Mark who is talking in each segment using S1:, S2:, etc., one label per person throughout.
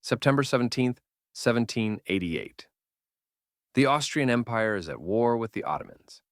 S1: September 17th, 1788. The Austrian Empire is at war with the Ottomans.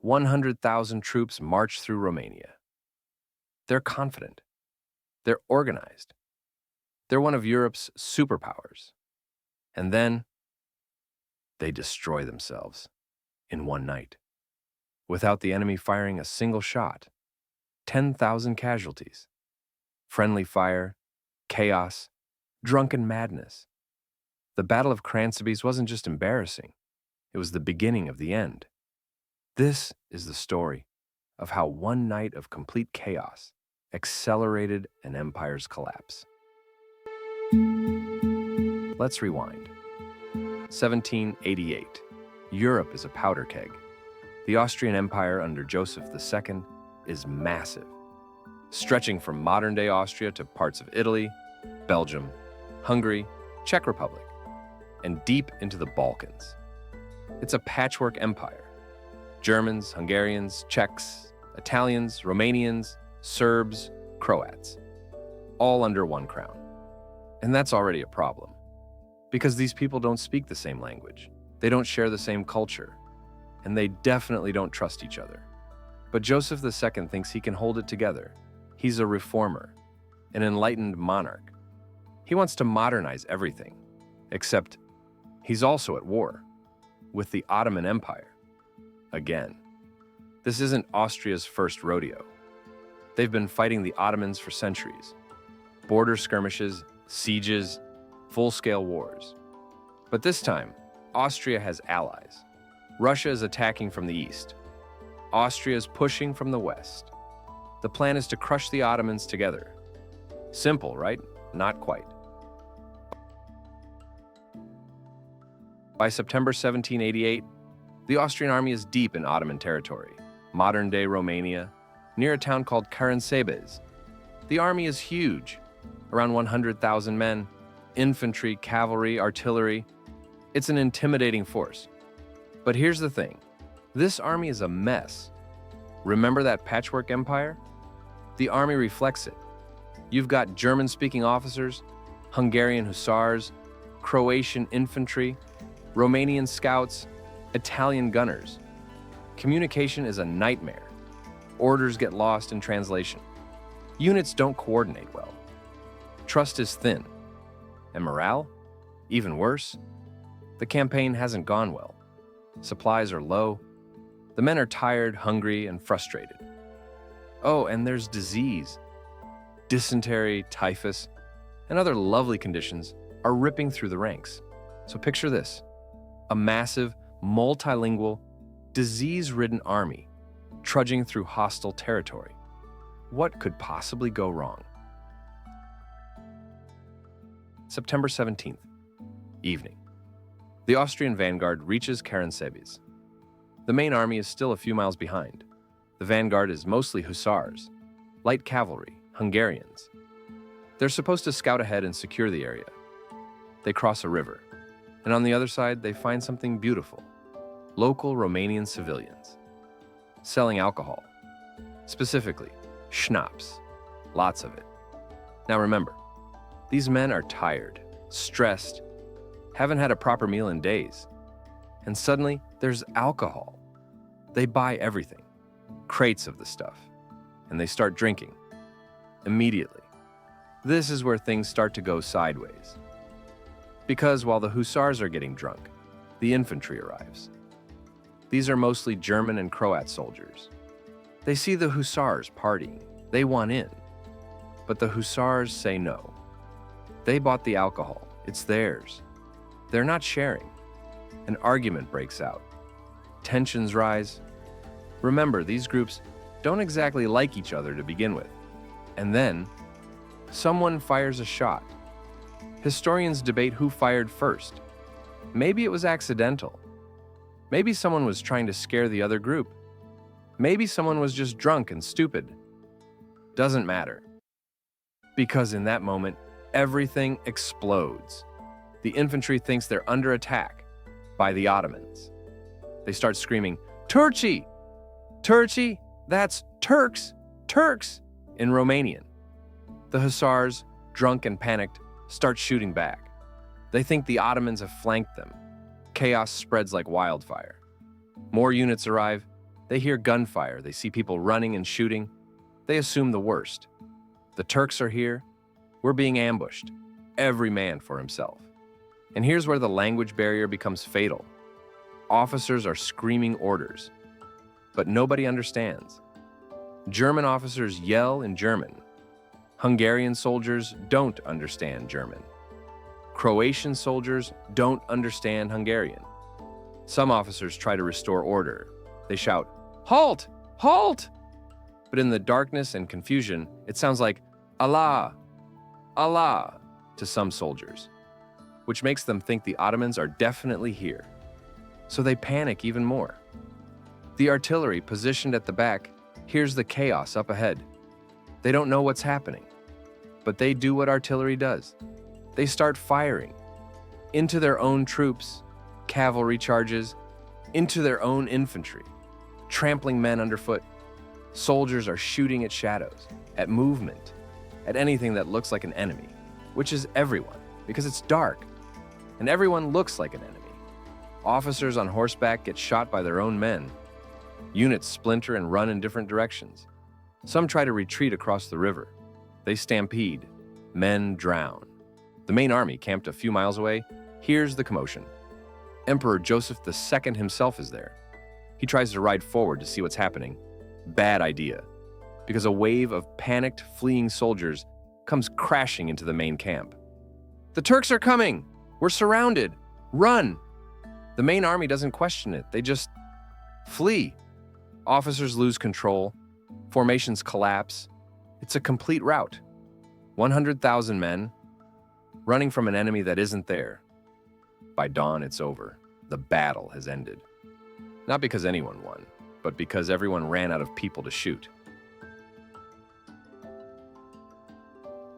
S1: 100,000 troops march through Romania. They're confident. They're organized. They're one of Europe's superpowers. And then they destroy themselves in one night, without the enemy firing a single shot. 10,000 casualties. Friendly fire, chaos, drunken madness. The Battle of Cransabes wasn't just embarrassing, it was the beginning of the end. This is the story of how one night of complete chaos accelerated an empire's collapse. Let's rewind. 1788. Europe is a powder keg. The Austrian Empire under Joseph II is massive, stretching from modern-day Austria to parts of Italy, Belgium, Hungary, Czech Republic, and deep into the Balkans. It's a patchwork empire. Germans, Hungarians, Czechs, Italians, Romanians, Serbs, Croats, all under one crown. And that's already a problem, because these people don't speak the same language, they don't share the same culture, and they definitely don't trust each other. But Joseph II thinks he can hold it together. He's a reformer, an enlightened monarch. He wants to modernize everything, except he's also at war with the Ottoman Empire. Again, this isn't Austria's first rodeo. They've been fighting the Ottomans for centuries. Border skirmishes, sieges, full-scale wars. But this time, Austria has allies. Russia is attacking from the east. Austria is pushing from the west. The plan is to crush the Ottomans together. Simple, right? Not quite. By September 1788, the Austrian army is deep in Ottoman territory, modern-day Romania, near a town called Caransebes. The army is huge, around 100,000 men, infantry, cavalry, artillery. It's an intimidating force. But here's the thing, this army is a mess. Remember that patchwork empire? The army reflects it. You've got German-speaking officers, Hungarian hussars, Croatian infantry, Romanian scouts, Italian gunners. Communication is a nightmare. Orders get lost in translation. Units don't coordinate well. Trust is thin. And morale? Even worse. The campaign hasn't gone well. Supplies are low. The men are tired, hungry, and frustrated. Oh, and there's disease. Dysentery, typhus, and other lovely conditions are ripping through the ranks. So picture this. A massive, multilingual, disease-ridden army trudging through hostile territory. What could possibly go wrong? September 17th, evening. The Austrian vanguard reaches Caransebes. The main army is still a few miles behind. The vanguard is mostly hussars, light cavalry, Hungarians. They're supposed to scout ahead and secure the area. They cross a river, and on the other side, they find something beautiful. Local Romanian civilians selling alcohol, specifically schnapps, lots of it. Now remember, these men are tired, stressed, haven't had a proper meal in days, and suddenly there's alcohol. They buy everything, crates of the stuff, and they start drinking immediately. This is where things start to go sideways. Because while the hussars are getting drunk, the infantry arrives. These are mostly German and Croat soldiers. They see the hussars partying. They want in. But the hussars say no. They bought the alcohol. It's theirs. They're not sharing. An argument breaks out. Tensions rise. Remember, these groups don't exactly like each other to begin with. And then, someone fires a shot. Historians debate who fired first. Maybe it was accidental. Maybe someone was trying to scare the other group. Maybe someone was just drunk and stupid. Doesn't matter. Because in that moment, everything explodes. The infantry thinks they're under attack by the Ottomans. They start screaming, "Turci! Turci! That's Turks! Turks!" in Romanian. The hussars, drunk and panicked, start shooting back. They think the Ottomans have flanked them. Chaos spreads like wildfire. More units arrive. They hear gunfire. They see people running and shooting. They assume the worst. The Turks are here. We're being ambushed. Every man for himself. And here's where the language barrier becomes fatal. Officers are screaming orders, but nobody understands. German officers yell in German. Hungarian soldiers don't understand German. Croatian soldiers don't understand Hungarian. Some officers try to restore order. They shout, "Halt! Halt!" But in the darkness and confusion, it sounds like "Allah! Allah!" to some soldiers, which makes them think the Ottomans are definitely here. So they panic even more. The artillery positioned at the back hears the chaos up ahead. They don't know what's happening, but they do what artillery does. They start firing into their own troops, cavalry charges, into their own infantry, trampling men underfoot. Soldiers are shooting at shadows, at movement, at anything that looks like an enemy, which is everyone, because it's dark, and everyone looks like an enemy. Officers on horseback get shot by their own men. Units splinter and run in different directions. Some try to retreat across the river. They stampede. Men drown. The main army, camped a few miles away, hears the commotion. Emperor Joseph II himself is there. He tries to ride forward to see what's happening. Bad idea, because a wave of panicked, fleeing soldiers comes crashing into the main camp. "The Turks are coming! We're surrounded! Run!" The main army doesn't question it. They just flee. Officers lose control. Formations collapse. It's a complete rout. 100,000 men running from an enemy that isn't there. By dawn, it's over. The battle has ended. Not because anyone won, but because everyone ran out of people to shoot.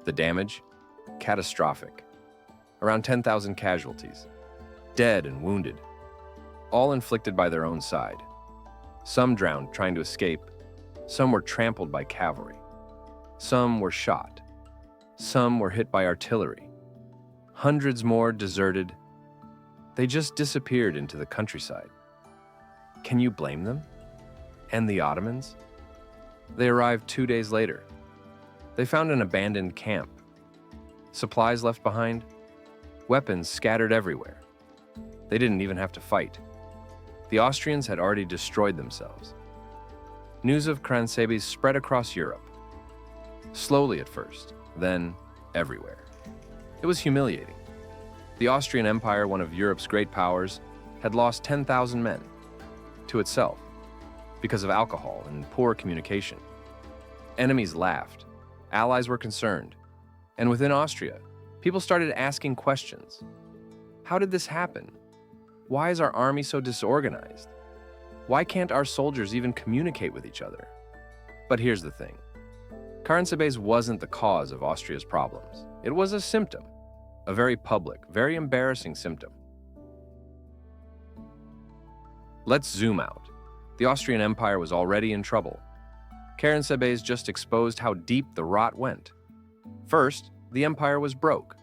S1: The damage? Catastrophic. Around 10,000 casualties. Dead and wounded. All inflicted by their own side. Some drowned trying to escape. Some were trampled by cavalry. Some were shot. Some were hit by artillery. Hundreds more deserted. They just disappeared into the countryside. Can you blame them? And the Ottomans? They arrived 2 days later. They found an abandoned camp. Supplies left behind. Weapons scattered everywhere. They didn't even have to fight. The Austrians had already destroyed themselves. News of Cransebe's spread across Europe. Slowly at first, then everywhere. It was humiliating. The Austrian Empire, one of Europe's great powers, had lost 10,000 men to itself because of alcohol and poor communication. Enemies laughed. Allies were concerned. And within Austria, people started asking questions. How did this happen? Why is our army so disorganized? Why can't our soldiers even communicate with each other? But here's the thing. Caransebes wasn't the cause of Austria's problems. It was a symptom, a very public, very embarrassing symptom. Let's zoom out. The Austrian Empire was already in trouble. Caransebes just exposed how deep the rot went. First, the empire was broke.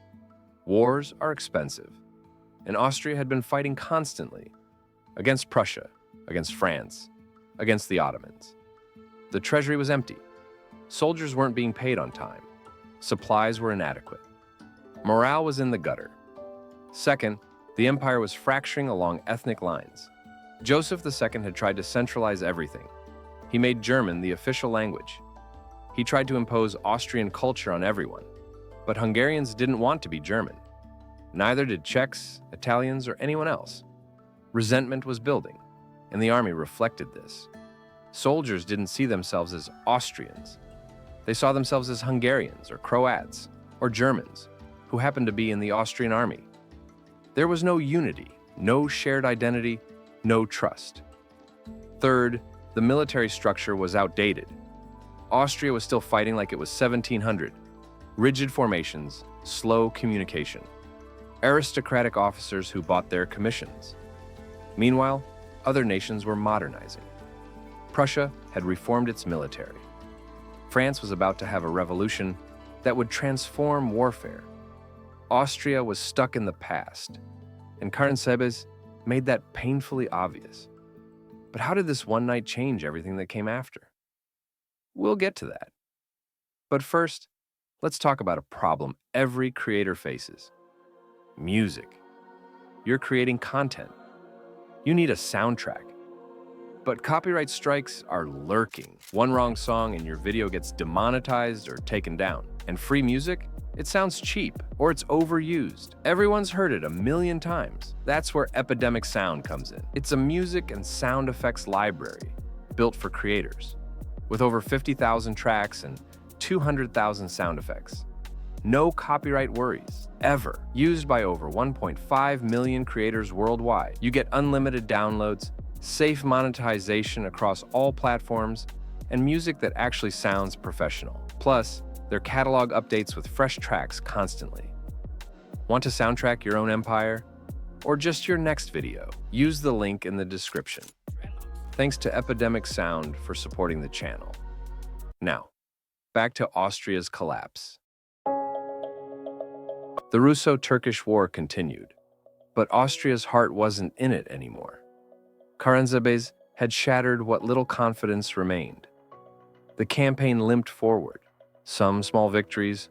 S1: Wars are expensive, and Austria had been fighting constantly against Prussia, against France, against the Ottomans. The treasury was empty. Soldiers weren't being paid on time. Supplies were inadequate. Morale was in the gutter. Second, the empire was fracturing along ethnic lines. Joseph II had tried to centralize everything. He made German the official language. He tried to impose Austrian culture on everyone. But Hungarians didn't want to be German. Neither did Czechs, Italians, or anyone else. Resentment was building, and the army reflected this. Soldiers didn't see themselves as Austrians. They saw themselves as Hungarians or Croats or Germans who happened to be in the Austrian army. There was no unity, no shared identity, no trust. Third, the military structure was outdated. Austria was still fighting like it was 1700. Rigid formations, slow communication. Aristocratic officers who bought their commissions. Meanwhile, other nations were modernizing. Prussia had reformed its military. France was about to have a revolution that would transform warfare. Austria was stuck in the past, and Caransebe's made that painfully obvious. But how did this one night change everything that came after? We'll get to that. But first, let's talk about a problem every creator faces: music. You're creating content. You need a soundtrack. But copyright strikes are lurking. One wrong song and your video gets demonetized or taken down. And free music? It sounds cheap, or it's overused. Everyone's heard it a million times. That's where Epidemic Sound comes in. It's a music and sound effects library built for creators, with over 50,000 tracks and 200,000 sound effects. No copyright worries, ever. Used by over 1.5 million creators worldwide. You get unlimited downloads, safe monetization across all platforms, and music that actually sounds professional. Plus, their catalog updates with fresh tracks constantly. Want to soundtrack your own empire? Or just your next video? Use the link in the description. Thanks to Epidemic Sound for supporting the channel. Now, back to Austria's collapse. The Russo-Turkish War continued, but Austria's heart wasn't in it anymore. Caransebe's had shattered what little confidence remained. The campaign limped forward, some small victories,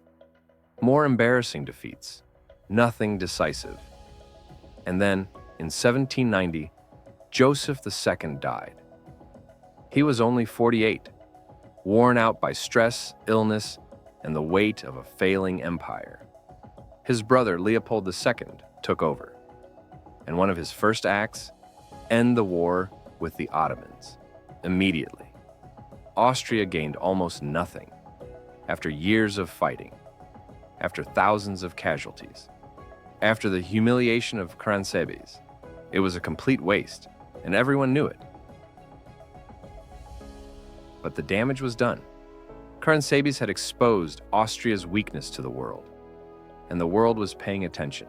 S1: more embarrassing defeats, nothing decisive. And then, in 1790, Joseph II died. He was only 48, worn out by stress, illness, and the weight of a failing empire. His brother, Leopold II, took over, and one of his first acts, end the war with the Ottomans. Immediately, Austria gained almost nothing. After years of fighting, after thousands of casualties, after the humiliation of Caransebe's, it was a complete waste, and everyone knew it. But the damage was done. Caransebe's had exposed Austria's weakness to the world, and the world was paying attention.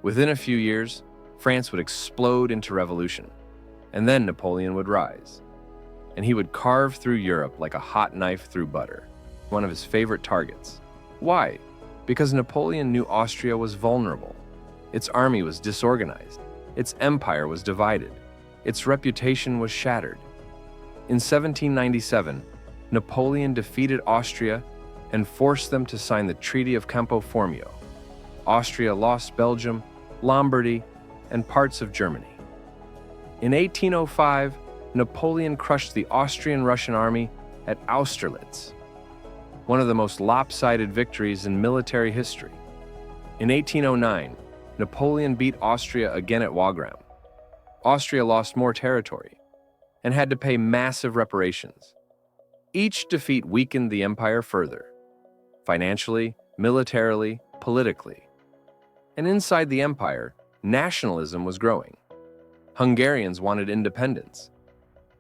S1: Within a few years, France would explode into revolution, and then Napoleon would rise, and he would carve through Europe like a hot knife through butter, one of his favorite targets. Why? Because Napoleon knew Austria was vulnerable. Its army was disorganized. Its empire was divided. Its reputation was shattered. In 1797, Napoleon defeated Austria and forced them to sign the Treaty of Campo Formio. Austria lost Belgium, Lombardy, and parts of Germany. In 1805, Napoleon crushed the Austrian-Russian army at Austerlitz, one of the most lopsided victories in military history. In 1809, Napoleon beat Austria again at Wagram. Austria lost more territory and had to pay massive reparations. Each defeat weakened the empire further, financially, militarily, politically. And inside the empire, nationalism was growing. Hungarians wanted independence.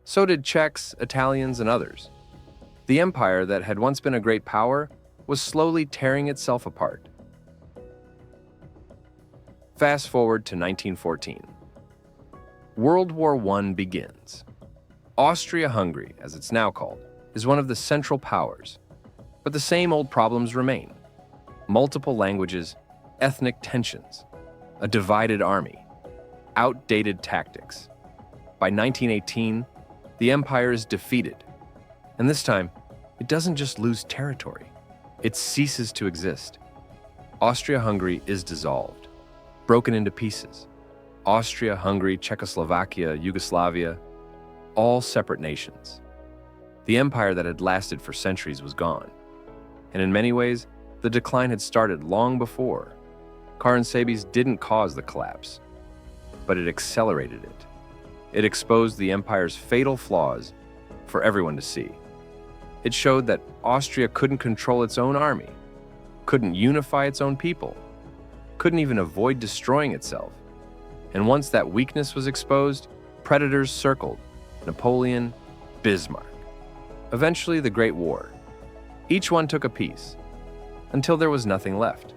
S1: So did Czechs, Italians, and others. The empire that had once been a great power was slowly tearing itself apart. Fast forward to 1914. World War I begins. Austria-Hungary, as it's now called, is one of the central powers, but the same old problems remain. Multiple languages, ethnic tensions, a divided army, outdated tactics. By 1918, the empire is defeated, and this time, it doesn't just lose territory, it ceases to exist. Austria-Hungary is dissolved, broken into pieces. Austria, Hungary, Czechoslovakia, Yugoslavia, all separate nations. The empire that had lasted for centuries was gone, and in many ways, the decline had started long before. Caransebe's didn't cause the collapse, but it accelerated it. It exposed the empire's fatal flaws for everyone to see. It showed that Austria couldn't control its own army, couldn't unify its own people, couldn't even avoid destroying itself. And once that weakness was exposed, predators circled: Napoleon, Bismarck. Eventually, the Great War. Each one took a piece, until there was nothing left.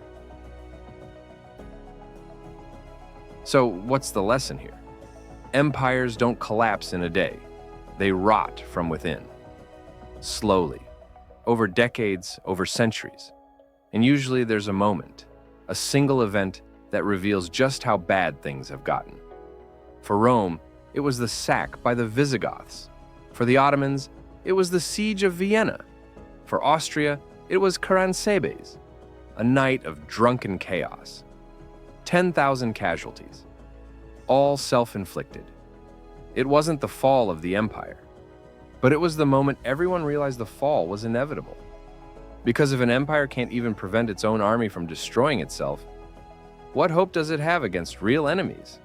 S1: So, what's the lesson here? Empires don't collapse in a day. They rot from within. Slowly, over decades, over centuries. And usually there's a moment, a single event that reveals just how bad things have gotten. For Rome, it was the sack by the Visigoths. For the Ottomans, it was the siege of Vienna. For Austria, it was Caransebes, a night of drunken chaos. 10,000 casualties, all self-inflicted. It wasn't the fall of the empire, but it was the moment everyone realized the fall was inevitable. Because if an empire can't even prevent its own army from destroying itself, what hope does it have against real enemies?